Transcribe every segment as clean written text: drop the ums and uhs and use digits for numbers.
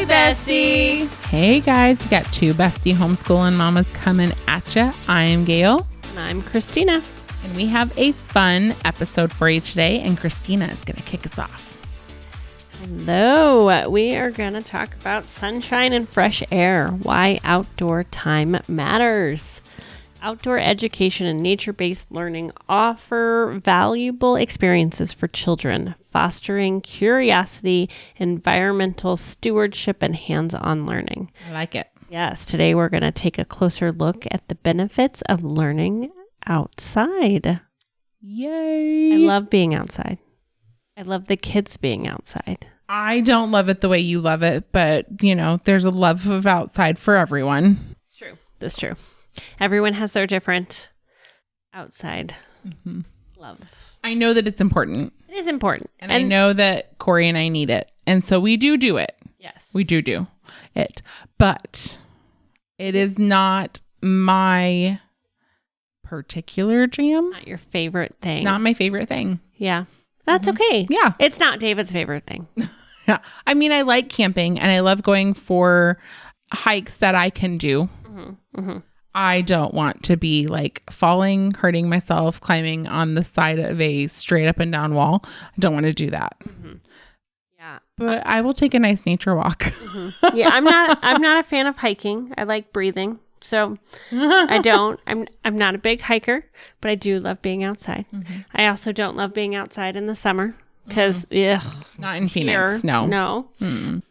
Hey, Bestie. Hey, guys. We got two Bestie homeschooling mamas coming at ya. I am Gail. And I'm Christina. And we have a fun episode for you today. And Christina is going to kick us off. Hello. We are going to talk about sunshine and fresh air. Why outdoor time matters. Outdoor education and nature-based learning offer valuable experiences for children, fostering curiosity, environmental stewardship, and hands-on learning. I like it. Yes, today we're going to take a closer look at the benefits of learning outside. Yay! I love being outside. I love the kids being outside. I don't love it the way you love it, but, you know, there's a love of outside for everyone. It's true. That's true. Everyone has their different outside love. I know that it's important. It is important. And I know that Corey and I need it. And so we do it. Yes. We do it. But it is not my particular jam. Not your favorite thing. Not my favorite thing. Yeah. That's okay. Yeah. It's not David's favorite thing. Yeah. I mean, I like camping and I love going for hikes that I can do. I don't want to be like falling, hurting myself, climbing on the side of a straight up and down wall. I don't want to do that. Yeah. But I will take a nice nature walk. Yeah, I'm not a fan of hiking. I like breathing. So I'm not a big hiker, but I do love being outside. I also don't love being outside in the summer because not in Phoenix. No.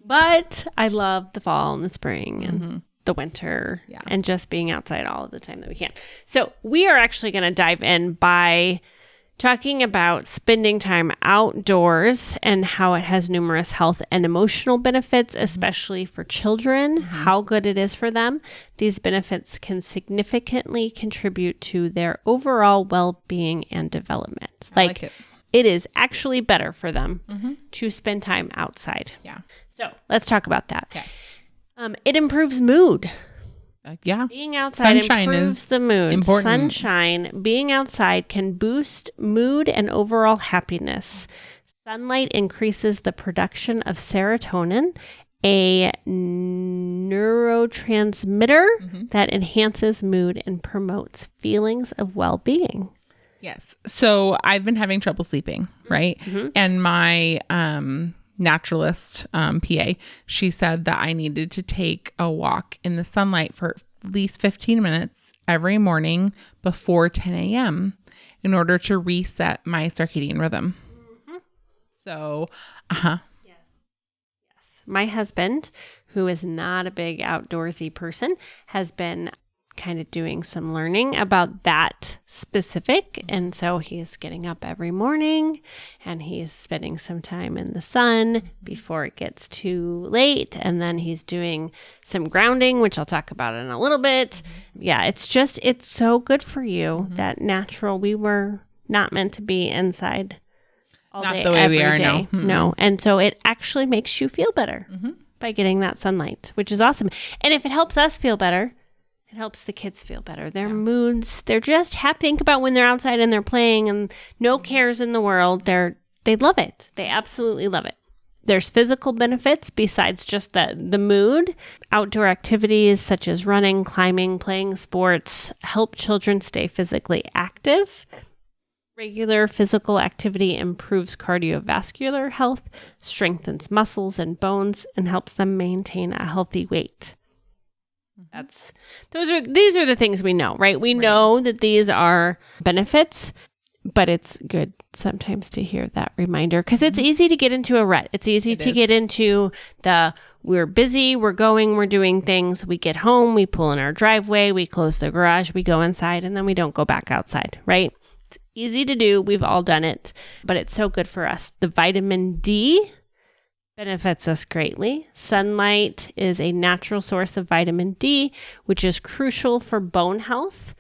But I love the fall and the spring and the winter and just being outside all of the time that we can. So we are actually going to dive in by talking about spending time outdoors and how it has numerous health and emotional benefits, especially for children, how good it is for them. These benefits can significantly contribute to their overall well-being and development. I like it. It is actually better for them to spend time outside. Yeah. So let's talk about that. Okay. It improves mood. Being outside improves the mood. Important. Sunshine, being outside can boost mood and overall happiness. Sunlight increases the production of serotonin, a neurotransmitter that enhances mood and promotes feelings of well-being. Yes. So I've been having trouble sleeping, right? And my naturalist PA, she said that I needed to take a walk in the sunlight for at least 15 minutes every morning before 10 a.m. in order to reset my circadian rhythm. So, Yes. My husband, who is not a big outdoorsy person, has been kind of doing some learning about that specific. And so he's getting up every morning and he's spending some time in the sun before it gets too late. And then he's doing some grounding, which I'll talk about in a little bit. Yeah, it's so good for you, that natural. We were not meant to be inside all not day, the way every we are day. now. No. And so it actually makes you feel better by getting that sunlight, which is awesome. And if it helps us feel better, it helps the kids feel better. Their moods, they're just happy. Think about when they're outside and they're playing and no cares in the world. They love it. They absolutely love it. There's physical benefits besides just the mood. Outdoor activities such as running, climbing, playing sports help children stay physically active. Regular physical activity improves cardiovascular health, strengthens muscles and bones, and helps them maintain a healthy weight. These are the things we know, right? We know that these are benefits, but it's good sometimes to hear that reminder because it's easy to get into a rut. It's easy to get into we're busy, we're doing things. We get home, we pull in our driveway, we close the garage, we go inside, and then we don't go back outside, right? It's easy to do. We've all done it, but it's so good for us. The vitamin D benefits us greatly. Sunlight is a natural source of vitamin D, which is crucial for bone health.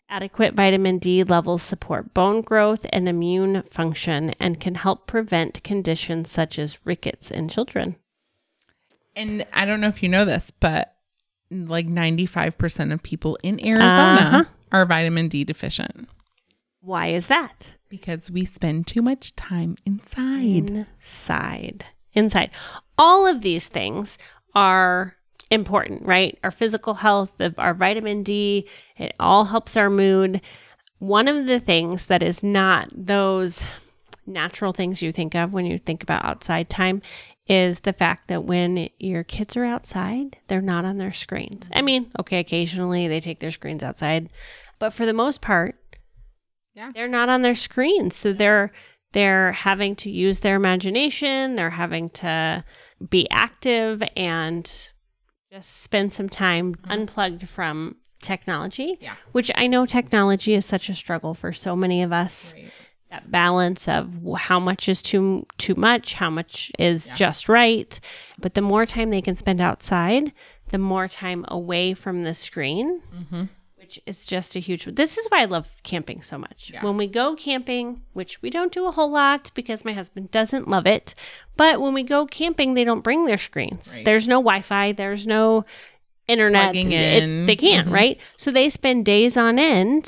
Adequate vitamin D levels support bone growth and immune function and can help prevent conditions such as rickets in children. And I don't know if you know this, but like 95% of people in Arizona are vitamin D deficient. Why is that? Because we spend too much time inside. Inside. All of these things are important, right? Our physical health, our vitamin D, it all helps our mood. One of the things that is not those natural things you think of when you think about outside time is the fact that when your kids are outside, they're not on their screens. I mean, okay, occasionally they take their screens outside, but for the most part, they're not on their screens. So they're having to use their imagination, they're having to be active and just spend some time unplugged from technology, which I know technology is such a struggle for so many of us. Right. That balance of how much is too much, how much is just right. But the more time they can spend outside, the more time away from the screen, which is just a huge... This is why I love camping so much. Yeah. When we go camping, which we don't do a whole lot because my husband doesn't love it, but when we go camping, they don't bring their screens. Right. There's no Wi-Fi, there's no internet. They can't, right? So they spend days on end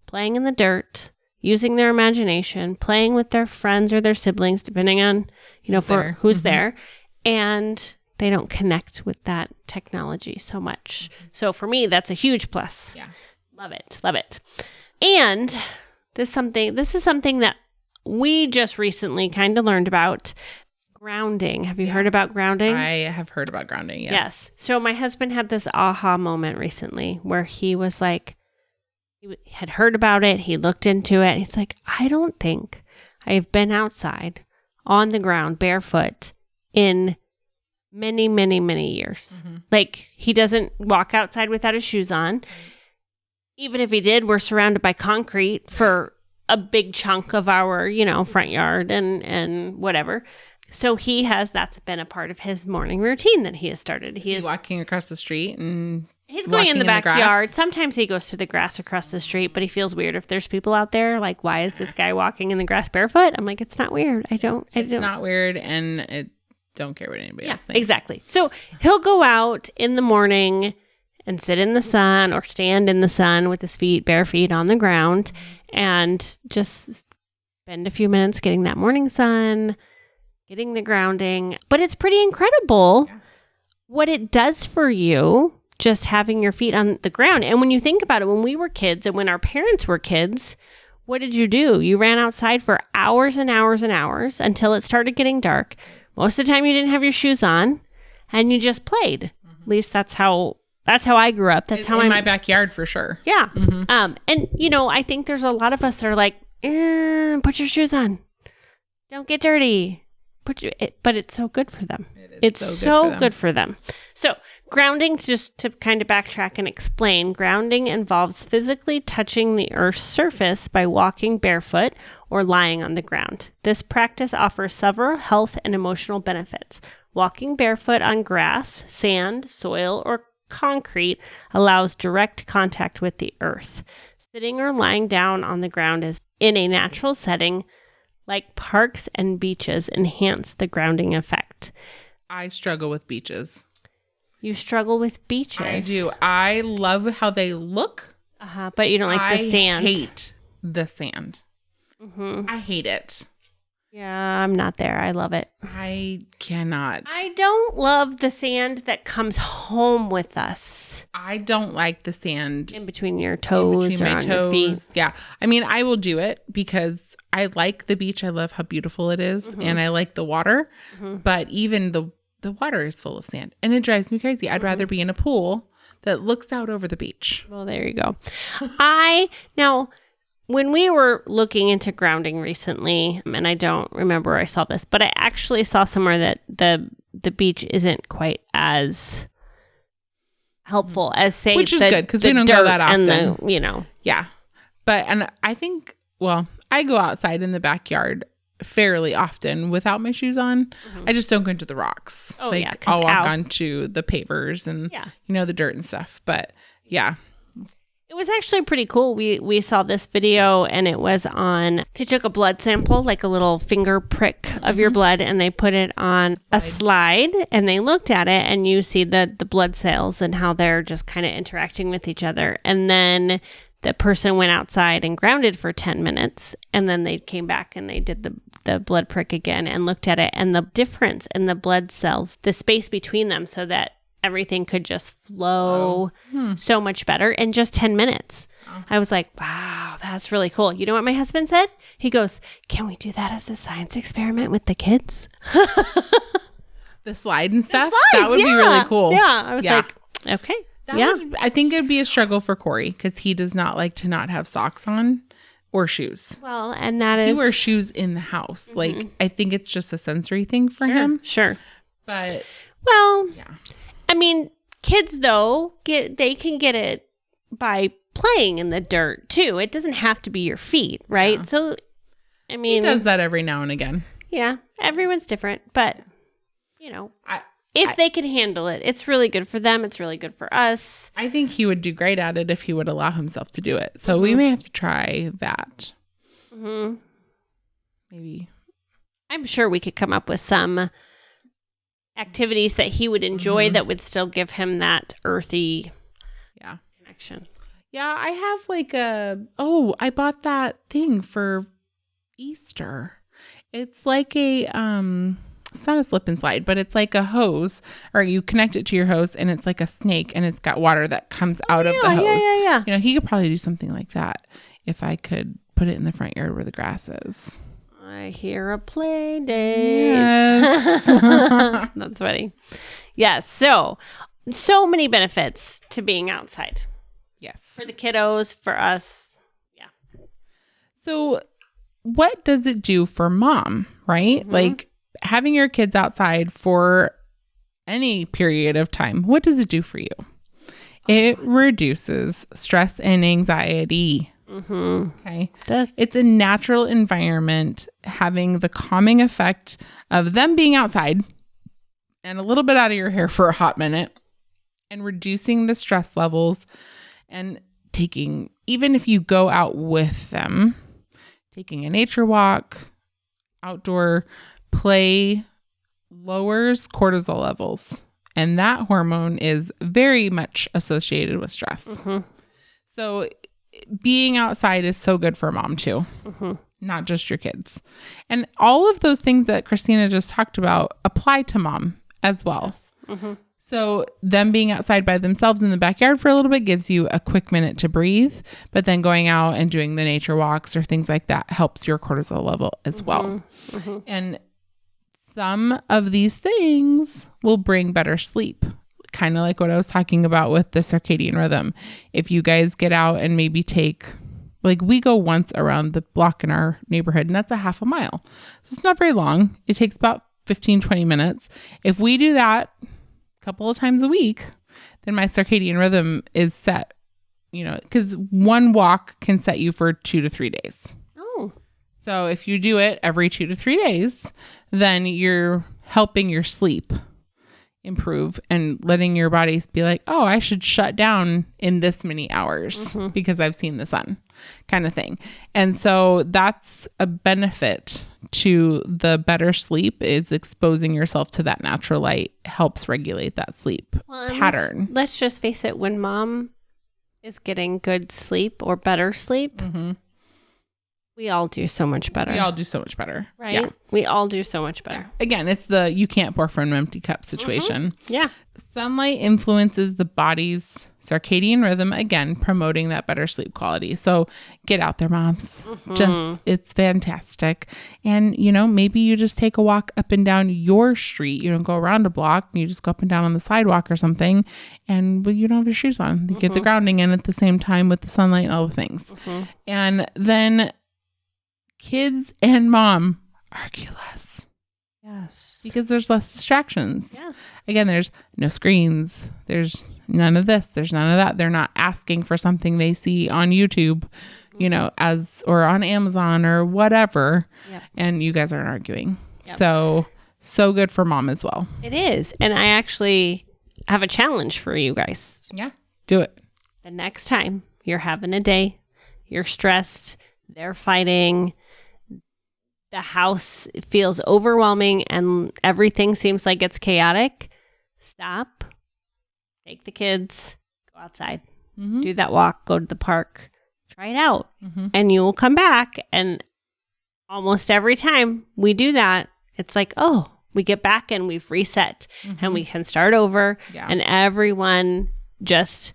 playing in the dirt, using their imagination, playing with their friends or their siblings, depending on, who's there. And they don't connect with that technology so much. So for me, that's a huge plus. Yeah. Love it. And this is something that we just recently kind of learned about. Grounding. Have you heard about grounding? I have heard about grounding, yes. Yes. So my husband had this aha moment recently where he was like, he had heard about it. He looked into it. He's like, I don't think I have been outside on the ground barefoot in many, many, many years. Like, he doesn't walk outside without his shoes on. Even if he did, we're surrounded by concrete for a big chunk of our, front yard and whatever. So that's been a part of his morning routine that he has started. He is walking across the street and he's going in the backyard. Sometimes he goes to the grass across the street, but he feels weird if there's people out there. Like, why is this guy walking in the grass barefoot? I'm like, it's not weird. It's not weird, and don't care what anybody else thinks. Exactly. So he'll go out in the morning and sit in the sun or stand in the sun with his bare feet on the ground and just spend a few minutes getting that morning sun, getting the grounding. But it's pretty incredible what it does for you just having your feet on the ground. And when you think about it, when we were kids and when our parents were kids, what did you do? You ran outside for hours and hours and hours until it started getting dark. Most of the time you didn't have your shoes on and you just played. At least that's how I grew up. That's how in my backyard for sure. Yeah. And I think there's a lot of us that are like, put your shoes on. Don't get dirty. But it's so good for them. It's so good for them. So grounding, just to kind of backtrack and explain, grounding involves physically touching the Earth's surface by walking barefoot or lying on the ground. This practice offers several health and emotional benefits. Walking barefoot on grass, sand, soil, or concrete allows direct contact with the earth. Sitting or lying down on the ground is in a natural setting like parks and beaches enhance the grounding effect. I struggle with beaches. You struggle with beaches? I do. I love how they look. But you don't like the sand. I hate the sand. I hate it. Yeah, I'm not there. I love it. I cannot. I don't love the sand that comes home with us. I don't like the sand in between your toes or on your feet. Yeah. I mean, I will do it because I like the beach. I love how beautiful it is. And I like the water. But even the water is full of sand. And it drives me crazy. I'd rather be in a pool that looks out over the beach. Well, there you go. Now, when we were looking into grounding recently, and I don't remember where I saw this, but I actually saw somewhere that the beach isn't quite as helpful as, say, which is good because we don't go that often. And Yeah. But, and I think, well, I go outside in the backyard fairly often without my shoes on. I just don't go into the rocks. I'll walk onto the pavers and, the dirt and stuff. But, yeah. It was actually pretty cool. We saw this video, and it was they took a blood sample, like a little finger prick of your blood, and they put it on a slide, and they looked at it, and you see the blood cells and how they're just kind of interacting with each other. And then the person went outside and grounded for 10 minutes, and then they came back and they did the blood prick again and looked at it, and the difference in the blood cells, the space between them, so that everything could just flow so much better in just 10 minutes. I was like, wow, that's really cool. You know what my husband said? He goes, can we do that as a science experiment with the kids? The slide and stuff? That would be really cool. Yeah. I was like, okay. I think it would be a struggle for Corey because he does not like to not have socks on or shoes. Well, and that is... He wears shoes in the house. Like, I think it's just a sensory thing for him. Sure. But... Well, I mean, kids, though, they can get it by playing in the dirt, too. It doesn't have to be your feet, right? Yeah. So, I mean... He does that every now and again. Yeah. Everyone's different, but, you know, if they can handle it, it's really good for them. It's really good for us. I think he would do great at it if he would allow himself to do it. So we may have to try that. Maybe. I'm sure we could come up with some activities that he would enjoy that would still give him that earthy connection. Yeah, I have like I bought that thing for Easter. It's like a, it's not a slip and slide, but it's like a hose, or you connect it to your hose and it's like a snake and it's got water that comes out of the hose. Yeah. You know, he could probably do something like that if I could put it in the front yard where the grass is. I hear a play date. Yes. That's funny. Yes. So many benefits to being outside. Yes. For the kiddos, for us. Yeah. So what does it do for mom, right? Like having your kids outside for any period of time, what does it do for you? It reduces stress and anxiety. Okay. It's a natural environment having the calming effect of them being outside and a little bit out of your hair for a hot minute and reducing the stress levels and taking, even if you go out with them, taking a nature walk, outdoor play lowers cortisol levels. And that hormone is very much associated with stress. So being outside is so good for mom too, not just your kids. And all of those things that Christina just talked about apply to mom as well. So them being outside by themselves in the backyard for a little bit gives you a quick minute to breathe, but then going out and doing the nature walks or things like that helps your cortisol level as well. And some of these things will bring better sleep, kind of like what I was talking about with the circadian rhythm. If you guys get out and maybe take, like we go once around the block in our neighborhood, and that's a half a mile. So it's not very long. It takes about 15-20 minutes. If we do that a couple of times a week, then my circadian rhythm is set, you know, because one walk can set you for 2 to 3 days. So if you do it every 2 to 3 days, then you're helping your sleep improve and letting your bodies be like, oh, I should shut down in this many hours because I've seen the sun, kind of thing. And so that's a benefit to the better sleep, is exposing yourself to that natural light helps regulate that sleep pattern. Let's just face it, when mom is getting good sleep or better sleep, we all do so much better. We all do so much better. Right? Yeah. We all do so much better. Again, it's the you can't pour from an empty cup situation. Yeah. Sunlight influences the body's circadian rhythm, again, promoting that better sleep quality. So get out there, moms. It's fantastic. And, you know, maybe you just take a walk up and down your street. You don't go around a block. You just go up and down on the sidewalk or something. And you don't have your shoes on. You get the grounding in at the same time with the sunlight and all the things. And then kids and mom argue less. Yes. Because there's less distractions. Yeah. Again, there's no screens. There's none of this. There's none of that. They're not asking for something they see on YouTube, you know, or on Amazon or whatever. Yep. And you guys aren't arguing. Yep. So good for mom as well. It is. And I actually have a challenge for you guys. Yeah. Do it. The next time you're having a day, you're stressed, they're fighting, the house feels overwhelming and everything seems like it's chaotic, stop, take the kids, go outside, do that walk, go to the park, try it out. And you will come back. And almost every time we do that, it's like, oh, we get back and we've reset and we can start over. Yeah. And everyone just,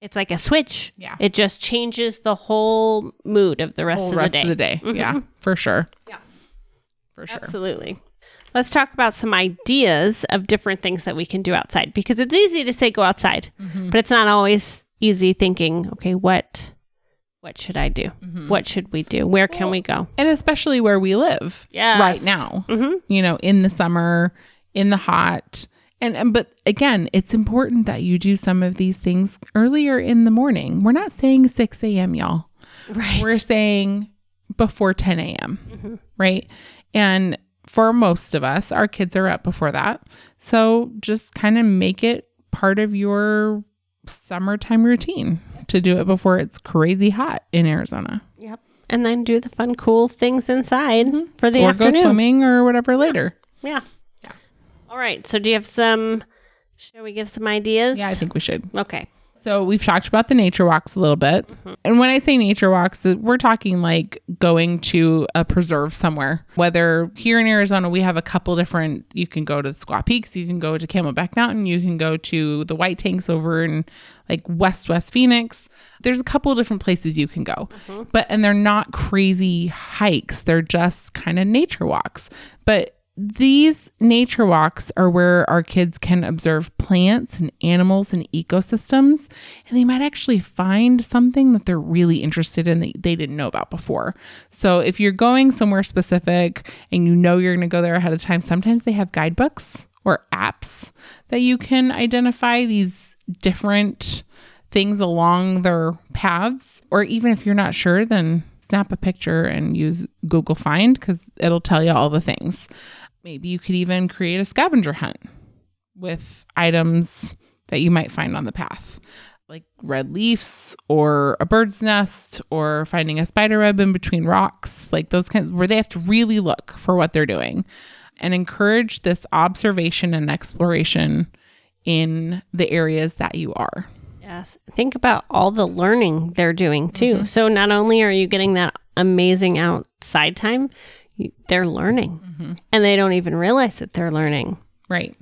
it's like a switch. Yeah. It just changes the whole mood of the rest of the day. Yeah, for sure. Yeah. For sure. Absolutely. Let's talk about some ideas of different things that we can do outside, because it's easy to say go outside, but it's not always easy thinking, okay, what should I do? What should we do? Where can we go? And especially where we live right now, you know, in the summer, in the hot. But again, it's important that you do some of these things earlier in the morning. We're not saying 6 a.m., y'all. Right. We're saying before 10 a.m., right? And for most of us, our kids are up before that. So just kind of make it part of your summertime routine to do it before it's crazy hot in Arizona. Yep. And then do the fun, cool things inside for the afternoon. Or go swimming or whatever later. Yeah. All right. So do you have shall we give some ideas? Yeah, I think we should. Okay. So we've talked about the nature walks a little bit. And when I say nature walks, we're talking like going to a preserve somewhere. Whether here in Arizona, we have a couple different, you can go to the Squaw Peaks, you can go to Camelback Mountain, you can go to the White Tanks over in like West Phoenix. There's a couple of different places you can go. And they're not crazy hikes. They're just kind of nature walks. But these nature walks are where our kids can observe plants and animals and ecosystems, and they might actually find something that they're really interested in that they didn't know about before. So if you're going somewhere specific and you know you're going to go there ahead of time, sometimes they have guidebooks or apps that you can identify these different things along their paths. Or even if you're not sure, then snap a picture and use Google Find, because it'll tell you all the things. Maybe you could even create a scavenger hunt with items that you might find on the path, like red leaves or a bird's nest or finding a spider web in between rocks, like those kinds where they have to really look for what they're doing, and encourage this observation and exploration in the areas that you are. Yes. Think about all the learning they're doing too. So not only are you getting that amazing outside time, they're learning, and they don't even realize that they're learning. Right.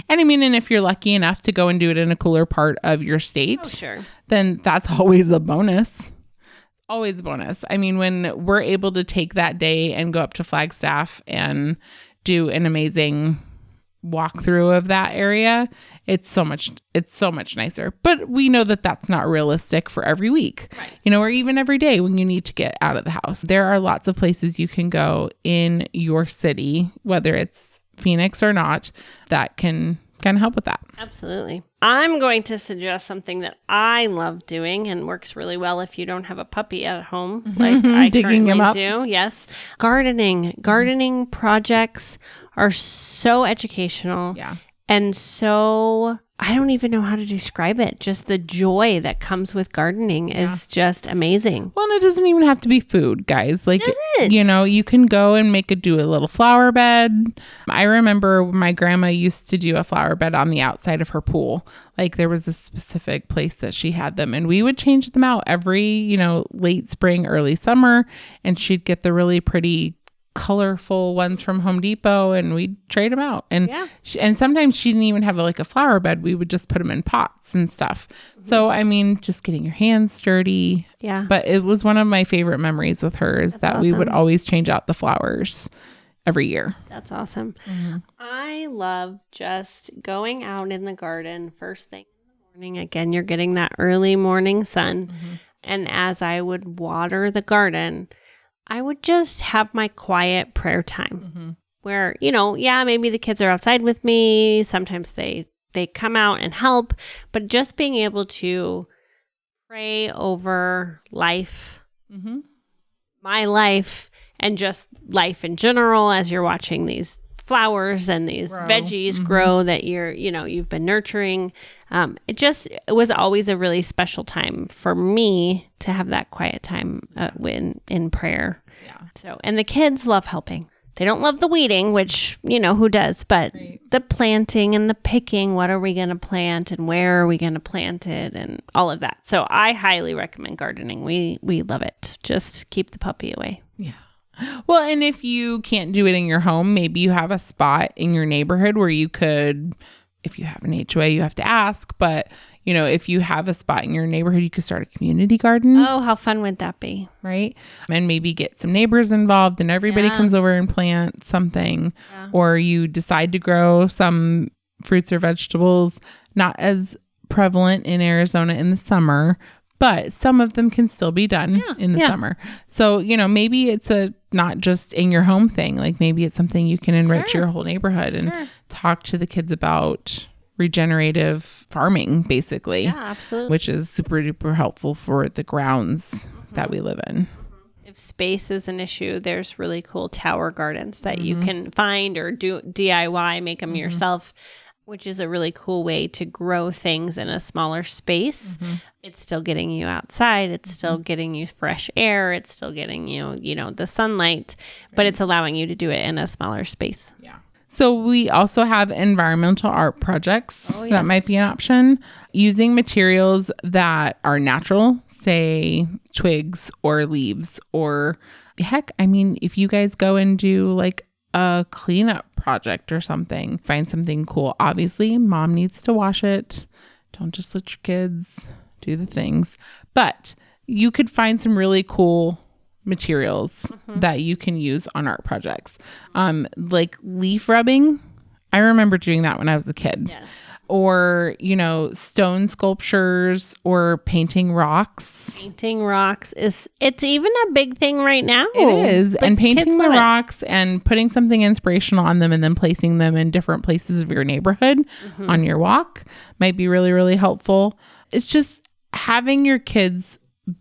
And I mean, and if you're lucky enough to go and do it in a cooler part of your state, then that's always a bonus. Always a bonus. I mean, when we're able to take that day and go up to Flagstaff and do an amazing walkthrough of that area, it's so much nicer. But we know that that's not realistic for every week, you know, or even every day when you need to get out of the house. There are lots of places you can go in your city, whether it's Phoenix or not, that can kind of help with that. Absolutely. I'm going to suggest something that I love doing and works really well if you don't have a puppy at home, like I digging him up. Do. Yes. Gardening. Gardening projects are so educational. Yeah. And so, I don't even know how to describe it. Just the joy that comes with gardening is just amazing. Well, and it doesn't even have to be food, guys. Like, you know, you can go and do a little flower bed. I remember my grandma used to do a flower bed on the outside of her pool. Like, there was a specific place that she had them, and we would change them out every, you know, late spring, early summer, and she'd get the really pretty colorful ones from Home Depot, and we'd trade them out. And and sometimes she didn't even have like a flower bed. We would just put them in pots and stuff. So, I mean, just getting your hands dirty. Yeah. But it was one of my favorite memories with her is that we would always change out the flowers every year. That's awesome. I love just going out in the garden first thing in the morning. Again, you're getting that early morning sun. And as I would water the garden, I would just have my quiet prayer time where, you know, maybe the kids are outside with me. Sometimes they come out and help, but just being able to pray over life, my life, and just life in general as you're watching these flowers and these veggies grow that you've been nurturing. It was always a really special time for me to have that quiet time in prayer. Yeah. So, and the kids love helping. they don't love the weeding, which, who does, but the planting and the picking, what are we going to plant and where are we going to plant it and all of that. So I highly recommend gardening. We love it. Just keep the puppy away. Yeah. Well, and if you can't do it in your home, maybe you have a spot in your neighborhood where you could, if you have an HOA, you have to ask, but if you have a spot in your neighborhood, you could start a community garden. Oh, how fun would that be? Right? And maybe get some neighbors involved and everybody comes over and plant something. Yeah. Or you decide to grow some fruits or vegetables, not as prevalent in Arizona in the summer, but some of them can still be done in the summer. So, maybe it's not just in your home thing. Like maybe it's something you can enrich your whole neighborhood and talk to the kids about regenerative farming, basically. Yeah, absolutely. Which is super duper helpful for the grounds that we live in. If space is an issue, there's really cool tower gardens that you can find or do DIY, make them yourself, which is a really cool way to grow things in a smaller space. It's still getting you outside. It's still getting you fresh air. It's still getting you, the sunlight, but it's allowing you to do it in a smaller space. Yeah. So we also have environmental art projects. Oh, yes. That might be an option. Using materials that are natural, say twigs or leaves, or heck, if you guys go and do like a cleanup project or something, find something cool. Obviously, mom needs to wash it. Don't just let your kids do the things. But you could find some really cool materials that you can use on art projects. Like leaf rubbing. I remember doing that when I was a kid. Yes. Or, stone sculptures or painting rocks. Painting rocks it's even a big thing right now. It is. And painting the rocks and putting something inspirational on them and then placing them in different places of your neighborhood on your walk might be really, really helpful. It's just having your kids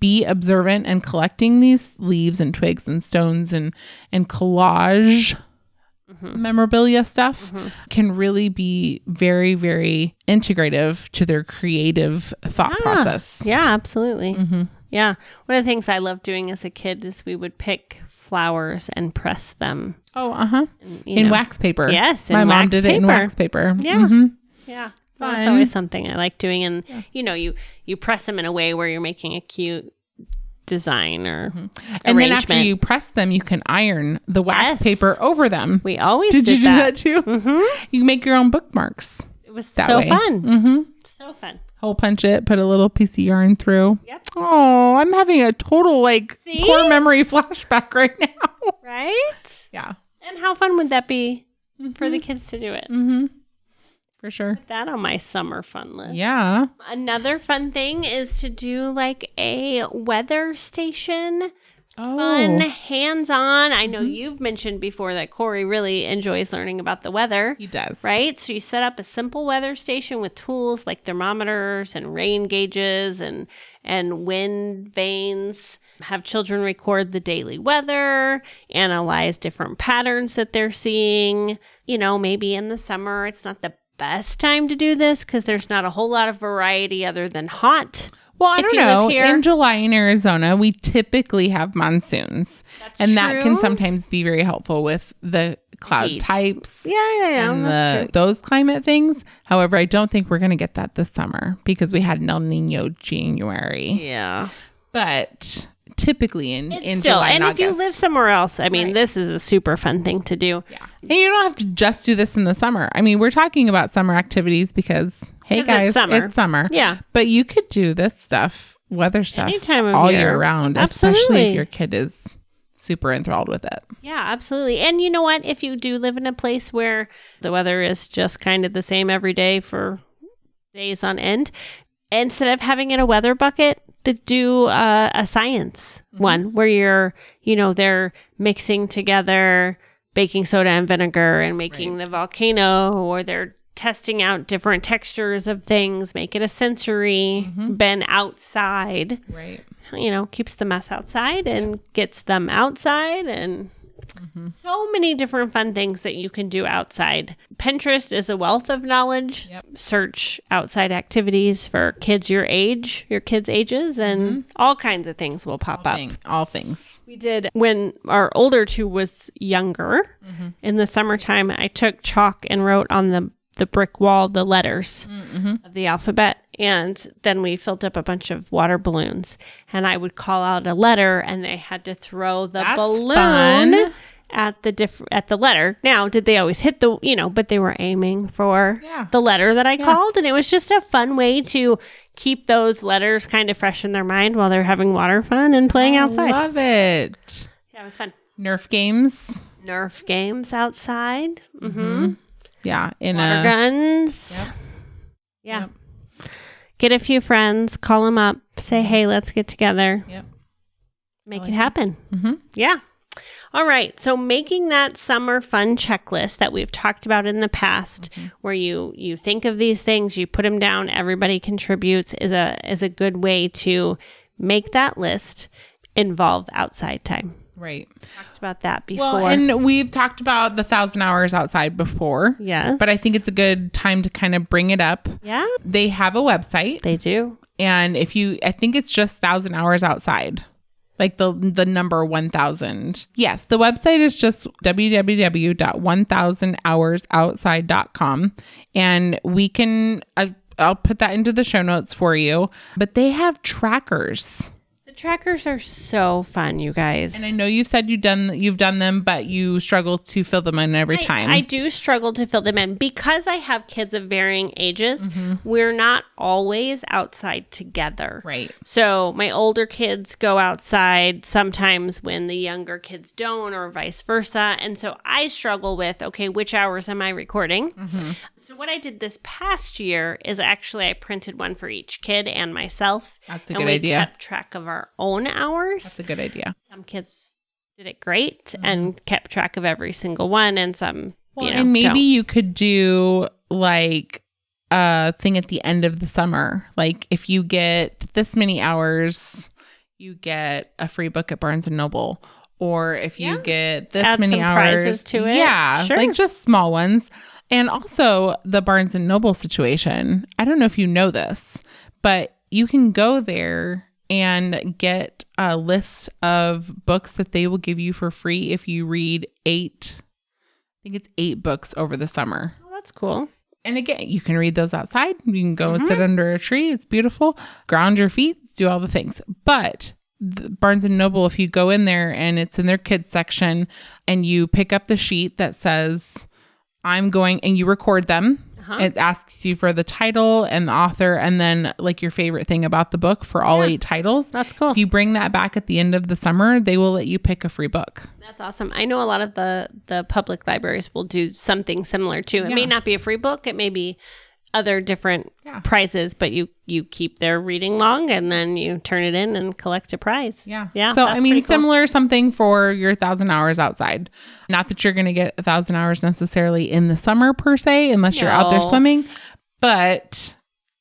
be observant and collecting these leaves and twigs and stones and collage memorabilia stuff can really be very, very integrative to their creative thought process. Yeah, absolutely. Yeah. One of the things I loved doing as a kid is we would pick flowers and press them. Oh, in wax paper. Yes. My mom did it in wax paper. Yeah. Yeah. That's always something I like doing. And, you press them in a way where you're making a cute design or and then after you press them, you can iron the wax paper over them. We always did you do that too? You make your own bookmarks. It was so fun. So fun. Hole punch it, put a little piece of yarn through. Yep. Oh, I'm having a total core memory flashback right now. Right? Yeah. And how fun would that be for the kids to do it? For sure. Put that on my summer fun list. Yeah. Another fun thing is to do like a weather station. Fun, hands-on. I know you've mentioned before that Corey really enjoys learning about the weather. He does. Right? So you set up a simple weather station with tools like thermometers and rain gauges and wind vanes. Have children record the daily weather, analyze different patterns that they're seeing. Maybe in the summer it's not the best time to do this because there's not a whole lot of variety other than hot. Well, I don't know. In July in Arizona, we typically have monsoons. That's true. That can sometimes be very helpful with the cloud types. And those climate things. However, I don't think we're going to get that this summer because we had an El Nino January. Yeah. But typically in July and August. If you live somewhere else, this is a super fun thing to do. Yeah. And you don't have to just do this in the summer. We're talking about summer activities because, hey guys, it's summer. Yeah. But you could do this stuff, weather stuff, anytime of all year round, absolutely. Especially if your kid is super enthralled with it. Yeah, absolutely. And you know what? If you do live in a place where the weather is just kind of the same every day for days on end, instead of having it a weather bucket, to do a science one where they're mixing together baking soda and vinegar and making the volcano, or they're testing out different textures of things, make it a sensory, been outside. Right. Keeps the mess outside and gets them outside and So many different fun things that you can do outside. Pinterest is a wealth of knowledge. Yep. Search outside activities for kids your age, your kids' ages, and all kinds of things will pop up. All things. We did, when our older two was younger, in the summertime, I took chalk and wrote on the brick wall the letters of the alphabet, and then we filled up a bunch of water balloons, and I would call out a letter, and they had to throw the balloon at the letter. Now, did they always hit but they were aiming for the letter that I called, and it was just a fun way to keep those letters kind of fresh in their mind while they're having water fun and playing outside. I love it. Yeah, it was fun. Nerf games outside. Yeah, water guns. Yep. Yeah. Yep. Get a few friends, call them up, say, hey, let's get together. Yep. Make it happen. Mm-hmm. Yeah. All right. So making that summer fun checklist that we've talked about in the past, where you think of these things, you put them down, everybody contributes, is a good way to make that list involve outside time. Right. Talked about that before. Well, and we've talked about the 1,000 hours outside before. Yeah. But I think it's a good time to kind of bring it up. Yeah. They have a website. They do. And I think it's just 1,000 hours outside. Like the number 1,000. Yes, the website is just www.1000hoursoutside.com. And we can, I'll put that into the show notes for you. But they have trackers. Trackers are so fun, you guys. And I know you said you've done them, but you struggle to fill them in every time. I do struggle to fill them in because I have kids of varying ages. We're not always outside together. Right. So my older kids go outside sometimes when the younger kids don't, or vice versa. And so I struggle with, okay, which hours am I recording? So what I did this past year is actually I printed one for each kid and myself. That's a good idea. And we kept track of our own hours. That's a good idea. Some kids did it great and kept track of every single one, and some, and maybe you could do like a thing at the end of the summer. Like if you get this many hours, you get a free book at Barnes & Noble. Or if you get this add many some hours. prizes to it. Yeah, sure. like just small ones. And also the Barnes & Noble situation. I don't know if you know this, but you can go there and get a list of books that they will give you for free if you read 8 books over the summer. Oh, that's cool. And again, you can read those outside. You can go and sit under a tree. It's beautiful. Ground your feet. Do all the things. But Barnes & Noble, if you go in there and it's in their kids section and you pick up the sheet that says, I'm going, and you record them. It asks you for the title and the author and then like your favorite thing about the book for all 8 titles. That's cool. If you bring that back at the end of the summer, they will let you pick a free book. That's awesome. I know a lot of the public libraries will do something similar too. It may not be a free book. It may be other different prizes, but you keep their reading log and then you turn it in and collect a prize. Yeah. Yeah. So, I mean, similar something for your 1,000 hours outside. Not that you're going to get 1,000 hours necessarily in the summer per se, unless you're out there swimming, but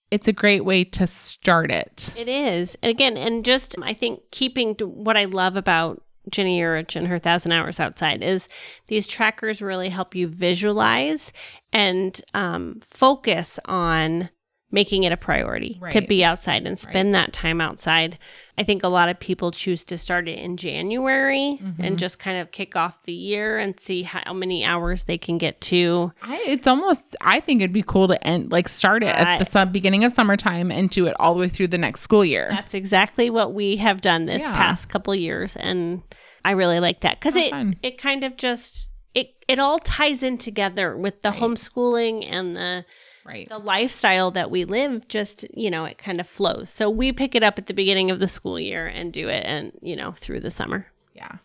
it's a great way to start it. It is. Again, and just, I think keeping to what I love about Jenny Urich and her 1,000 hours outside is these trackers really help you visualize and focus on making it a priority to be outside and spend that time outside. I think a lot of people choose to start it in January and just kind of kick off the year and see how many hours they can get to. I think it'd be cool to start it at the beginning of summertime and do it all the way through the next school year. That's exactly what we have done this past couple of years. And I really like that because it kind of just, it all ties in together with the homeschooling and the lifestyle that we live. Just, it kind of flows. So we pick it up at the beginning of the school year and do it and, through the summer. Yeah.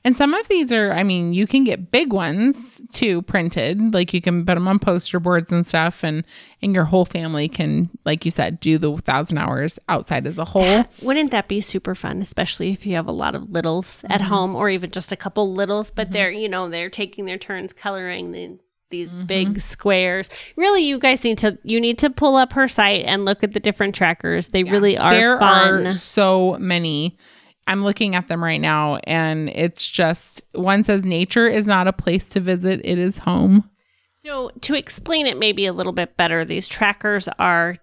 And some of these are, you can get big ones too printed. Like you can put them on poster boards and stuff and your whole family can, like you said, do the 1,000 hours outside as a whole. Wouldn't that be super fun, especially if you have a lot of littles at home or even just a couple littles, but they're taking their turns coloring these big squares. Really, you guys need to pull up her site and look at the different trackers. They really are fun. There are so many. I'm looking at them right now, and it's just, one says nature is not a place to visit, it is home. So to explain it maybe a little bit better, these trackers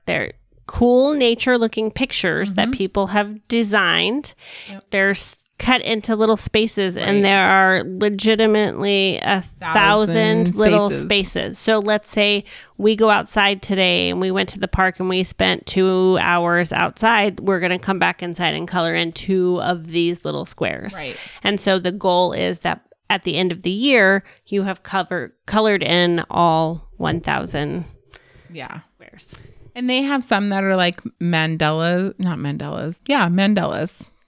they're cool nature looking pictures that people have designed. Yep. They're cut into little spaces, and there are legitimately 1,000 little spaces. So let's say we go outside today and we went to the park and we spent 2 hours outside. We're going to come back inside and color in 2 of these little squares. Right. And so the goal is that at the end of the year, you have colored in all 1,000 squares. And they have some that are like mandalas.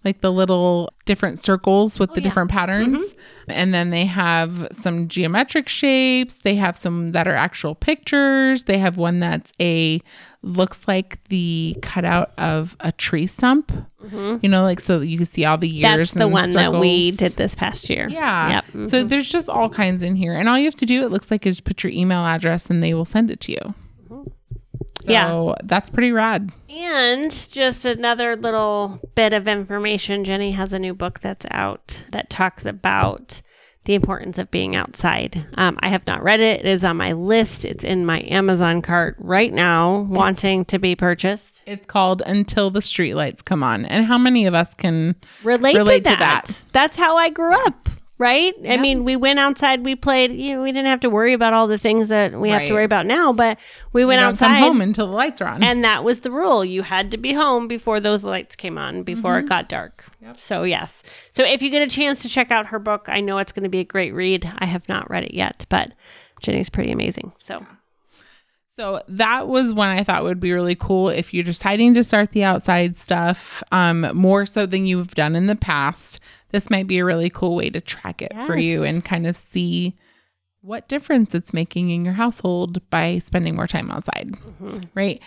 Like the little different circles with the different patterns. Mm-hmm. And then they have some geometric shapes. They have some that are actual pictures. They have one that's looks like the cutout of a tree stump. Mm-hmm. You know, like, so you can see all the years. That's the one circles. That we did this past year. Yeah. Yep. Mm-hmm. So there's just all kinds in here. And all you have to do, it looks like, is put your email address and they will send it to you. Mm-hmm. So that's pretty rad. And just another little bit of information. Jenny has a new book that's out that talks about the importance of being outside. I have not read it. It is on my list. It's in my Amazon cart right now, wanting to be purchased. It's called Until the Streetlights Come On. And how many of us can relate to that? That's how I grew up. Right? Yeah. I mean, we went outside, we played, we didn't have to worry about all the things that we have to worry about now, but we went outside. Come home until the lights are on. And that was the rule. You had to be home before those lights came on, before it got dark. Yep. So, yes. So, if you get a chance to check out her book, I know it's going to be a great read. I have not read it yet, but Jenny's pretty amazing. So that was one I thought would be really cool if you're deciding to start the outside stuff, more so than you've done in the past. This might be a really cool way to track it for you and kind of see what difference it's making in your household by spending more time outside, right?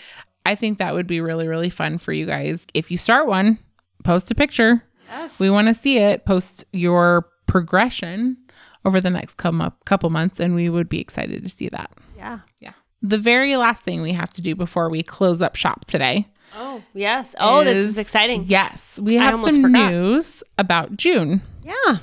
I think that would be really, really fun for you guys. If you start one, post a picture. Yes. We want to see it. Post your progression over the next couple months, and we would be excited to see that. Yeah. The very last thing we have to do before we close up shop today. Oh, yes. Oh, this is exciting. Yes. We have some news about June. Yeah.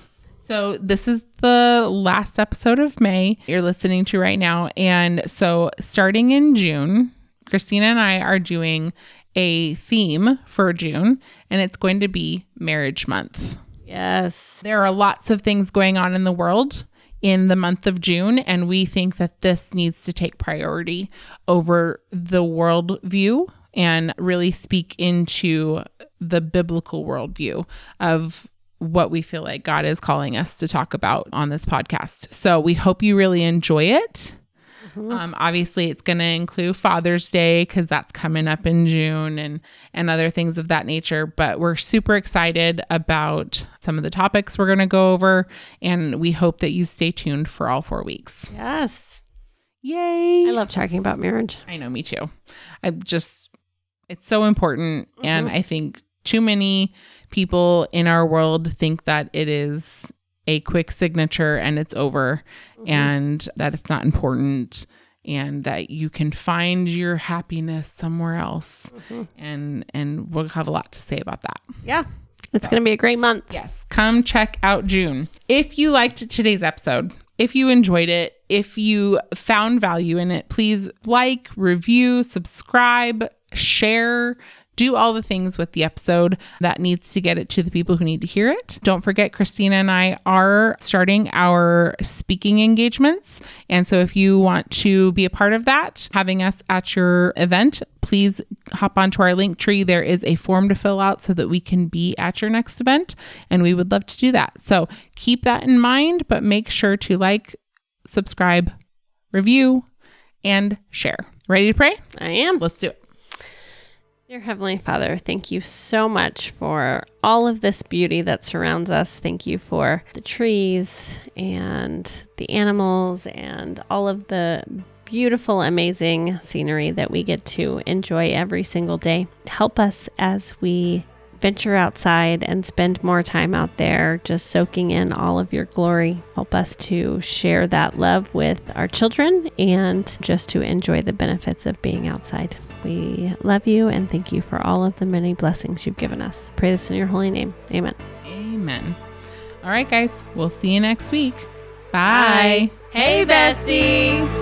So this is the last episode of May you're listening to right now. And so starting in June, Christina and I are doing a theme for June, and it's going to be Marriage Month. Yes. There are lots of things going on in the world in the month of June, and we think that this needs to take priority over the world view and really speak into the biblical worldview of what we feel like God is calling us to talk about on this podcast. So we hope you really enjoy it. Mm-hmm. Obviously, it's going to include Father's Day because that's coming up in June and other things of that nature. But we're super excited about some of the topics we're going to go over, and we hope that you stay tuned for all 4 weeks. Yes. Yay. I love talking about marriage. I know, me too. It's so important, and I think too many people in our world think that it is a quick signature and it's over, and that it's not important, and that you can find your happiness somewhere else. And we'll have a lot to say about that. Yeah. It's going to be a great month. Yes. Come check out June. If you liked today's episode, if you enjoyed it, if you found value in it, please like, review, subscribe, share, do all the things with the episode that needs to get it to the people who need to hear it. Don't forget, Christina and I are starting our speaking engagements. And so if you want to be a part of that, having us at your event, please hop onto our link tree. There is a form to fill out so that we can be at your next event. And we would love to do that. So keep that in mind, but make sure to like, subscribe, review, and share. Ready to pray? I am. Let's do it. Dear Heavenly Father, thank you so much for all of this beauty that surrounds us. Thank you for the trees and the animals and all of the beautiful, amazing scenery that we get to enjoy every single day. Help us as we venture outside and spend more time out there just soaking in all of your glory. Help us to share that love with our children and just to enjoy the benefits of being outside. We love you and thank you for all of the many blessings you've given us. Pray this in your holy name. Amen. Amen. All right, guys. We'll see you next week. Bye. Hey, bestie.